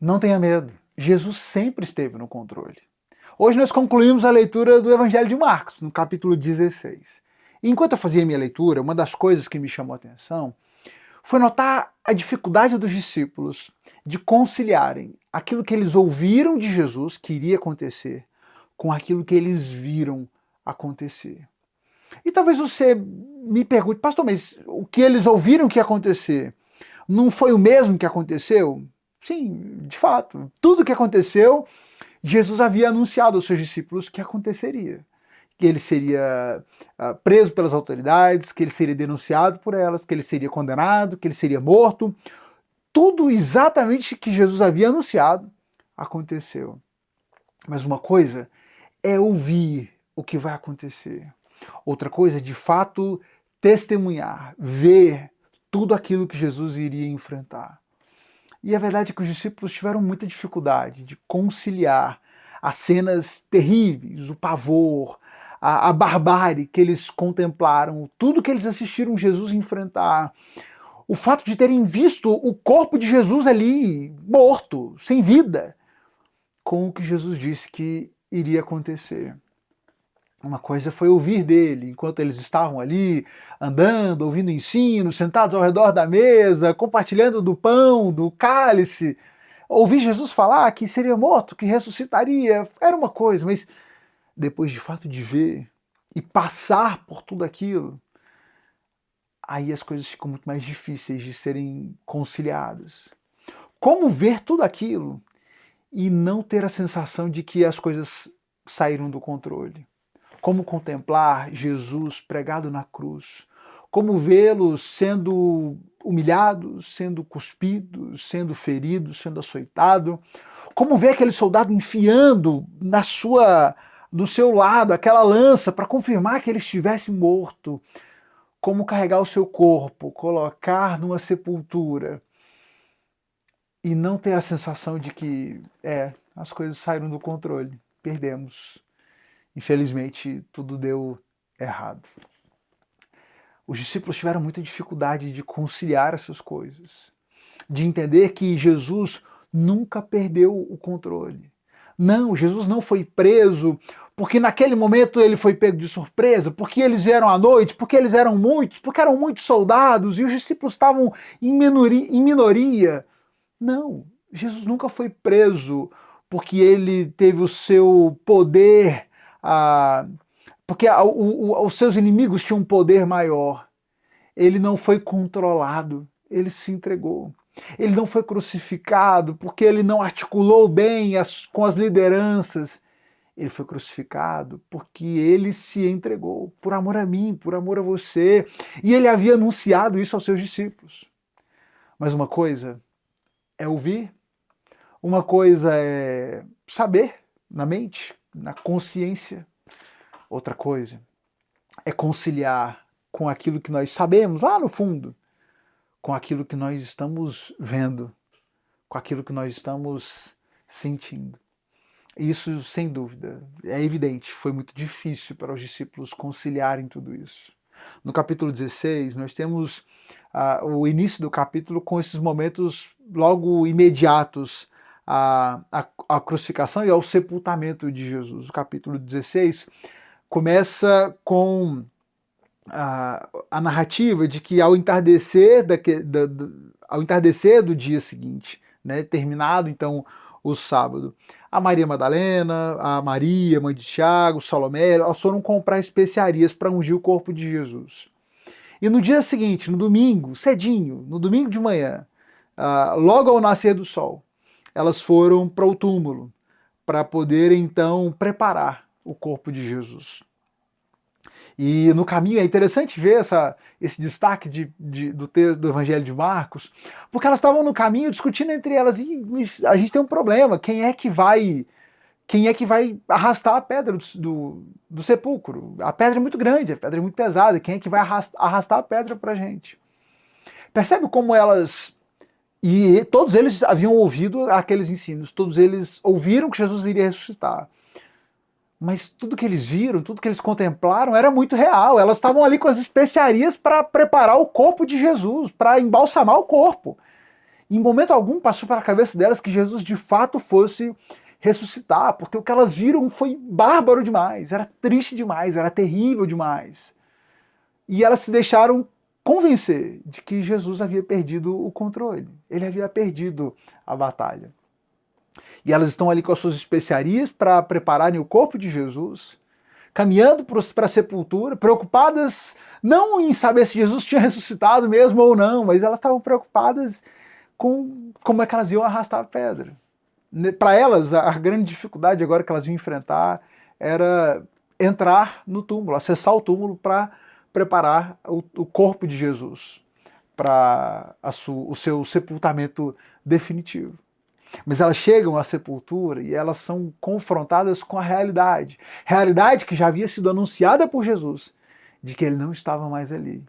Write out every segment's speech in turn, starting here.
Não tenha medo. Jesus sempre esteve no controle. Hoje nós concluímos a leitura do Evangelho de Marcos, no capítulo 16. E enquanto eu fazia minha leitura, uma das coisas que me chamou a atenção foi notar a dificuldade dos discípulos de conciliarem aquilo que eles ouviram de Jesus que iria acontecer com aquilo que eles viram acontecer. E talvez você me pergunte, pastor, mas o que eles ouviram que ia acontecer não foi o mesmo que aconteceu? Sim, de fato. Tudo que aconteceu, Jesus havia anunciado aos seus discípulos que aconteceria. Que ele seria preso pelas autoridades, que ele seria denunciado por elas, que ele seria condenado, que ele seria morto. Tudo exatamente que Jesus havia anunciado aconteceu. Mas uma coisa é ouvir o que vai acontecer. Outra coisa é, de fato, testemunhar, ver tudo aquilo que Jesus iria enfrentar. E a verdade é que os discípulos tiveram muita dificuldade de conciliar as cenas terríveis, o pavor, a barbárie que eles contemplaram, tudo que eles assistiram Jesus enfrentar, o fato de terem visto o corpo de Jesus ali morto, sem vida, com o que Jesus disse que iria acontecer. Uma coisa foi ouvir dele, enquanto eles estavam ali, andando, ouvindo ensino, sentados ao redor da mesa, compartilhando do pão, do cálice. Ouvir Jesus falar que seria morto, que ressuscitaria, era uma coisa, mas depois de fato de ver e passar por tudo aquilo, aí as coisas ficam muito mais difíceis de serem conciliadas. Como ver tudo aquilo e não ter a sensação de que as coisas saíram do controle? Como contemplar Jesus pregado na cruz? Como vê-lo sendo humilhado, sendo cuspido, sendo ferido, sendo açoitado? Como ver aquele soldado enfiando no seu lado aquela lança para confirmar que ele estivesse morto? Como carregar o seu corpo, colocar numa sepultura e não ter a sensação de que as coisas saíram do controle, perdemos. Infelizmente, tudo deu errado. Os discípulos tiveram muita dificuldade de conciliar essas coisas, de entender que Jesus nunca perdeu o controle. Não, Jesus não foi preso porque naquele momento ele foi pego de surpresa, porque eles vieram à noite, porque eles eram muitos, porque eram muitos soldados e os discípulos estavam em minoria. Não, Jesus nunca foi preso porque ele teve o seu poder, porque os seus inimigos tinham um poder maior. Ele não foi controlado, ele se entregou. Ele não foi crucificado porque ele não articulou bem com as lideranças. Ele foi crucificado porque ele se entregou por amor a mim, por amor a você. E ele havia anunciado isso aos seus discípulos. Mas uma coisa é ouvir, uma coisa é saber na mente, na consciência. Outra coisa é conciliar com aquilo que nós sabemos lá no fundo, com aquilo que nós estamos vendo, com aquilo que nós estamos sentindo. Isso, sem dúvida, é evidente, foi muito difícil para os discípulos conciliarem tudo isso. No capítulo 16, nós temos o início do capítulo com esses momentos logo imediatos à crucificação e ao sepultamento de Jesus. O capítulo 16 começa com a narrativa de que ao entardecer do dia seguinte, né, terminado então o sábado, a Maria Madalena, a Maria, mãe de Tiago, Salomé, elas foram comprar especiarias para ungir o corpo de Jesus. E no dia seguinte, no domingo, cedinho, no domingo de manhã, logo ao nascer do sol, elas foram para o túmulo para poder então preparar o corpo de Jesus. E no caminho é interessante ver esse destaque do Evangelho de Marcos, porque elas estavam no caminho discutindo entre elas, e a gente tem um problema, quem é que vai arrastar a pedra do sepulcro? A pedra é muito grande, a pedra é muito pesada, quem é que vai arrastar a pedra para a gente? Percebe como elas... E todos eles haviam ouvido aqueles ensinos, todos eles ouviram que Jesus iria ressuscitar. Mas tudo que eles viram, tudo que eles contemplaram era muito real. Elas estavam ali com as especiarias para preparar o corpo de Jesus, para embalsamar o corpo. Em momento algum passou pela cabeça delas que Jesus de fato fosse ressuscitar, porque o que elas viram foi bárbaro demais, era triste demais, era terrível demais. E elas se deixaram convencer de que Jesus havia perdido o controle, ele havia perdido a batalha. E elas estão ali com as suas especiarias para prepararem o corpo de Jesus, caminhando para a sepultura, preocupadas não em saber se Jesus tinha ressuscitado mesmo ou não, mas elas estavam preocupadas com como é que elas iam arrastar a pedra. Para elas, a grande dificuldade agora que elas iam enfrentar era entrar no túmulo, acessar o túmulo para preparar o corpo de Jesus para o seu sepultamento definitivo. Mas elas chegam à sepultura e elas são confrontadas com a realidade que já havia sido anunciada por Jesus, de que ele não estava mais ali.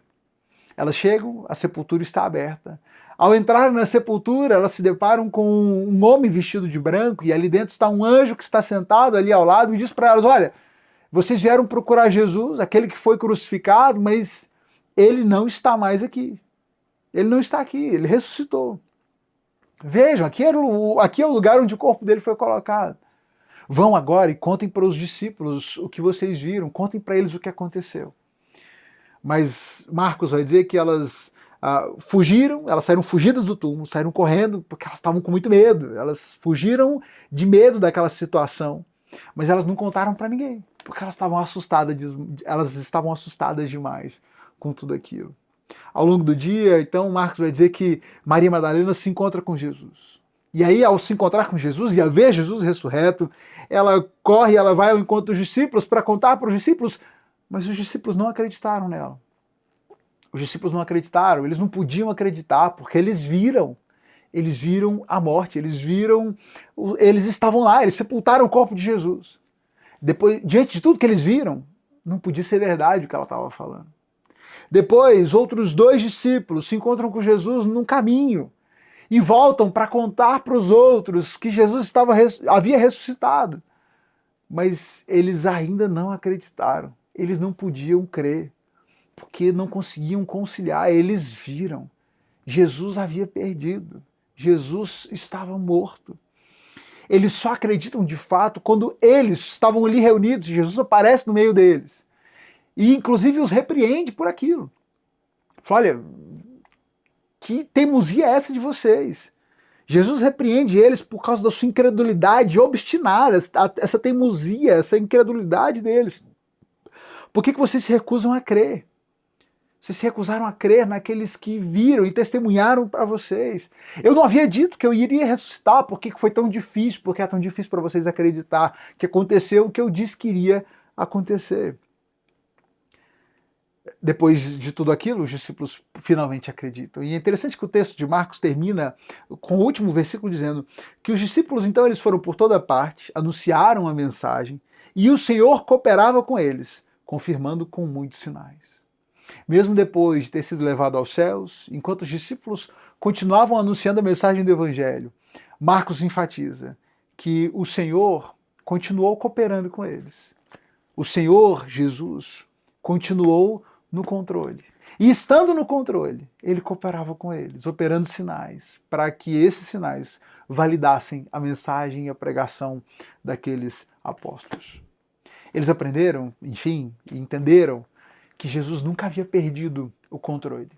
Elas chegam, a sepultura está aberta. Ao entrar na sepultura, elas se deparam com um homem vestido de branco e ali dentro está um anjo que está sentado ali ao lado e diz para elas: olha, vocês vieram procurar Jesus, aquele que foi crucificado, mas ele não está mais aqui. Ele não está aqui, ele ressuscitou. Vejam, aqui é o lugar onde o corpo dele foi colocado. Vão agora e contem para os discípulos o que vocês viram, contem para eles o que aconteceu. Mas Marcos vai dizer que elas fugiram, elas saíram fugidas do túmulo, saíram correndo, porque elas estavam com muito medo. Elas fugiram de medo daquela situação, mas elas não contaram para ninguém, porque elas estavam assustadas demais com tudo aquilo. Ao longo do dia, então, Marcos vai dizer que Maria Madalena se encontra com Jesus. E aí, ao se encontrar com Jesus e a ver Jesus ressurreto, ela corre, ela vai ao encontro dos discípulos para contar para os discípulos, mas os discípulos não acreditaram nela. Os discípulos não acreditaram, eles não podiam acreditar, porque eles viram a morte, eles estavam lá, eles sepultaram o corpo de Jesus. Depois, diante de tudo que eles viram, não podia ser verdade o que ela estava falando. Depois, outros 2 discípulos se encontram com Jesus num caminho e voltam para contar para os outros que Jesus havia ressuscitado. Mas eles ainda não acreditaram, eles não podiam crer, porque não conseguiam conciliar, eles viram. Jesus havia perdido, Jesus estava morto. Eles só acreditam de fato quando eles estavam ali reunidos, Jesus aparece no meio deles. E inclusive os repreende por aquilo. Fala: olha, que teimosia é essa de vocês? Jesus repreende eles por causa da sua incredulidade obstinada, essa teimosia, essa incredulidade deles. Por que vocês se recusam a crer? Vocês se recusaram a crer naqueles que viram e testemunharam para vocês. Eu não havia dito que eu iria ressuscitar, por que foi tão difícil, porque é tão difícil para vocês acreditar que aconteceu o que eu disse que iria acontecer. Depois de tudo aquilo, os discípulos finalmente acreditam. E é interessante que o texto de Marcos termina com o último versículo dizendo que os discípulos, então, eles foram por toda parte, anunciaram a mensagem, e o Senhor cooperava com eles, confirmando com muitos sinais. Mesmo depois de ter sido levado aos céus, enquanto os discípulos continuavam anunciando a mensagem do Evangelho, Marcos enfatiza que o Senhor continuou cooperando com eles. O Senhor, Jesus, continuou no controle. E estando no controle, ele cooperava com eles, operando sinais, para que esses sinais validassem a mensagem e a pregação daqueles apóstolos. Eles aprenderam, enfim, e entenderam que Jesus nunca havia perdido o controle.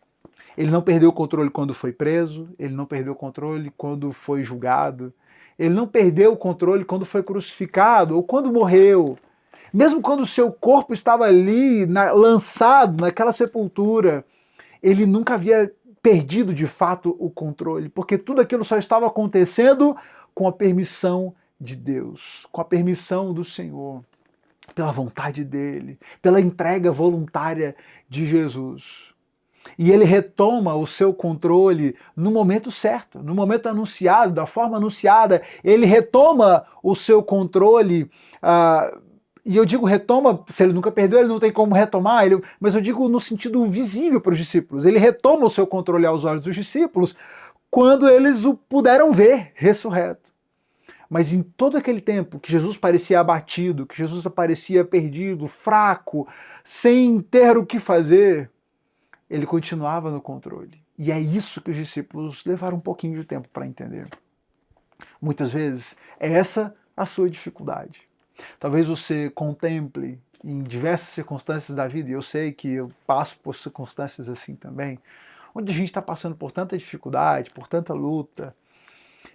Ele não perdeu o controle quando foi preso, ele não perdeu o controle quando foi julgado, ele não perdeu o controle quando foi crucificado ou quando morreu. Mesmo quando o seu corpo estava ali, lançado naquela sepultura, ele nunca havia perdido de fato o controle, porque tudo aquilo só estava acontecendo com a permissão de Deus, com a permissão do Senhor, pela vontade dele, pela entrega voluntária de Jesus. E ele retoma o seu controle no momento certo, no momento anunciado, da forma anunciada, ele retoma o seu controle. E eu digo retoma, se ele nunca perdeu, ele não tem como retomar, mas eu digo no sentido visível para os discípulos. Ele retoma o seu controle aos olhos dos discípulos quando eles o puderam ver ressurreto. Mas em todo aquele tempo que Jesus parecia abatido, que Jesus parecia perdido, fraco, sem ter o que fazer, ele continuava no controle. E é isso que os discípulos levaram um pouquinho de tempo para entender. Muitas vezes é essa a sua dificuldade. Talvez você contemple em diversas circunstâncias da vida, e eu sei que eu passo por circunstâncias assim também, onde a gente está passando por tanta dificuldade, por tanta luta,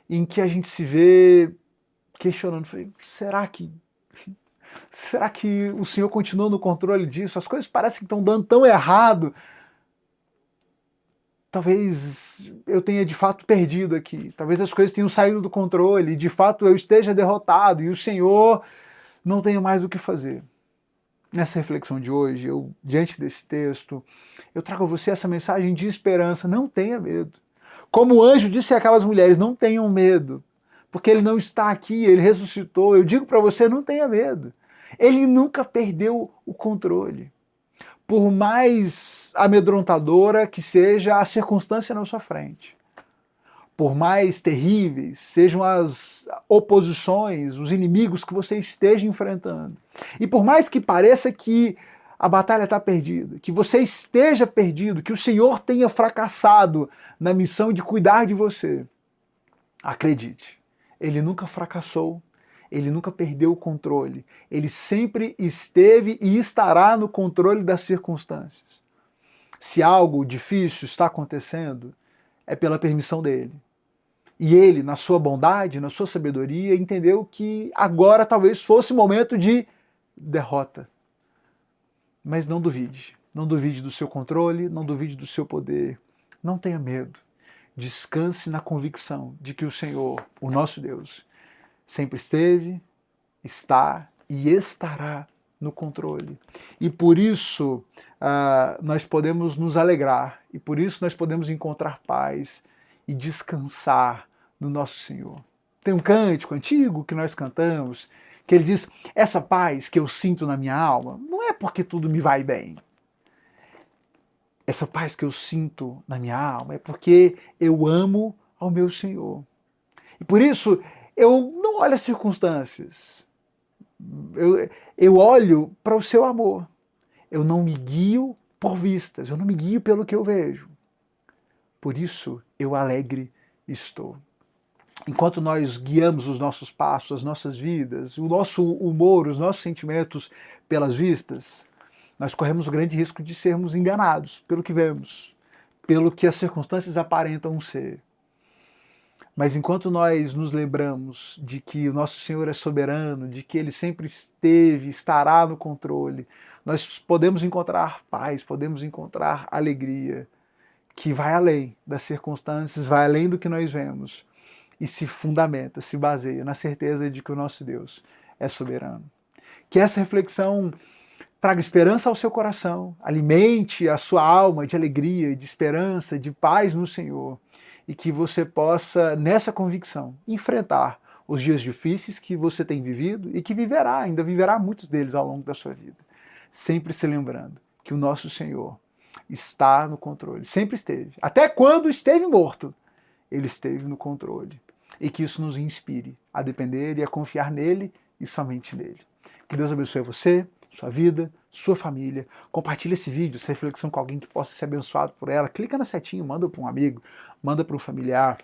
em que a gente se vê questionando, será que o Senhor continua no controle disso? As coisas parecem que estão dando tão errado. Talvez eu tenha de fato perdido aqui. Talvez as coisas tenham saído do controle. De fato eu esteja derrotado e o Senhor não tenha mais o que fazer. Nessa reflexão de hoje, diante desse texto, eu trago a você essa mensagem de esperança. Não tenha medo. Como o anjo disse àquelas mulheres, não tenham medo, porque ele não está aqui, ele ressuscitou. Eu digo para você, não tenha medo. Ele nunca perdeu o controle. Por mais amedrontadora que seja a circunstância na sua frente, por mais terríveis sejam as oposições, os inimigos que você esteja enfrentando, e por mais que pareça que a batalha está perdida, que você esteja perdido, que o Senhor tenha fracassado na missão de cuidar de você, acredite, Ele nunca fracassou. Ele nunca perdeu o controle. Ele sempre esteve e estará no controle das circunstâncias. Se algo difícil está acontecendo, é pela permissão dele. E ele, na sua bondade, na sua sabedoria, entendeu que agora talvez fosse o momento de derrota. Mas não duvide. Não duvide do seu controle, não duvide do seu poder. Não tenha medo. Descanse na convicção de que o Senhor, o nosso Deus, sempre esteve, está e estará no controle. E por isso nós podemos nos alegrar, e por isso nós podemos encontrar paz e descansar no nosso Senhor. Tem um cântico antigo que nós cantamos, que ele diz, essa paz que eu sinto na minha alma, não é porque tudo me vai bem. Essa paz que eu sinto na minha alma é porque eu amo ao meu Senhor. E por isso, eu não olho as circunstâncias, eu olho para o seu amor. Eu não me guio por vistas, eu não me guio pelo que eu vejo. Por isso eu alegre estou. Enquanto nós guiamos os nossos passos, as nossas vidas, o nosso humor, os nossos sentimentos pelas vistas, nós corremos o grande risco de sermos enganados pelo que vemos, pelo que as circunstâncias aparentam ser. Mas enquanto nós nos lembramos de que o nosso Senhor é soberano, de que Ele sempre esteve, estará no controle, nós podemos encontrar paz, podemos encontrar alegria, que vai além das circunstâncias, vai além do que nós vemos, e se fundamenta, se baseia na certeza de que o nosso Deus é soberano. Que essa reflexão traga esperança ao seu coração, alimente a sua alma de alegria, de esperança, de paz no Senhor, e que você possa, nessa convicção, enfrentar os dias difíceis que você tem vivido e que viverá, ainda viverá muitos deles ao longo da sua vida. Sempre se lembrando que o nosso Senhor está no controle, sempre esteve. Até quando esteve morto, Ele esteve no controle. E que isso nos inspire a depender e a confiar nele e somente nele. Que Deus abençoe você, sua vida, sua família. Compartilhe esse vídeo, essa reflexão com alguém que possa ser abençoado por ela. Clica na setinha, manda para um amigo, manda para um familiar.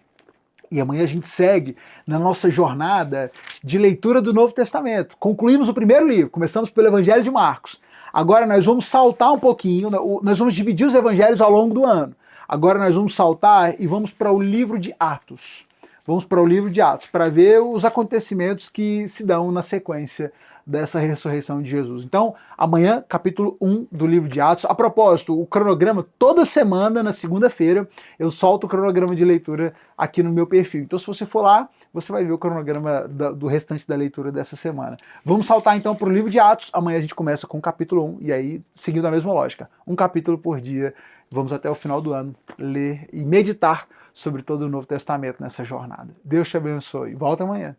E amanhã a gente segue na nossa jornada de leitura do Novo Testamento. Concluímos o primeiro livro, começamos pelo Evangelho de Marcos. Agora nós vamos saltar um pouquinho, nós vamos dividir os evangelhos ao longo do ano. Agora nós vamos saltar e vamos para o livro de Atos. Vamos para o livro de Atos, para ver os acontecimentos que se dão na sequência dessa ressurreição de Jesus. Então, amanhã, capítulo 1 do livro de Atos. A propósito, o cronograma, toda semana, na segunda-feira, eu solto o cronograma de leitura aqui no meu perfil. Então, se você for lá, você vai ver o cronograma do restante da leitura dessa semana. Vamos saltar, então, para o livro de Atos. Amanhã a gente começa com o capítulo 1, e aí, seguindo a mesma lógica. Um capítulo por dia. Vamos até o final do ano ler e meditar sobre todo o Novo Testamento nessa jornada. Deus te abençoe. Volta amanhã.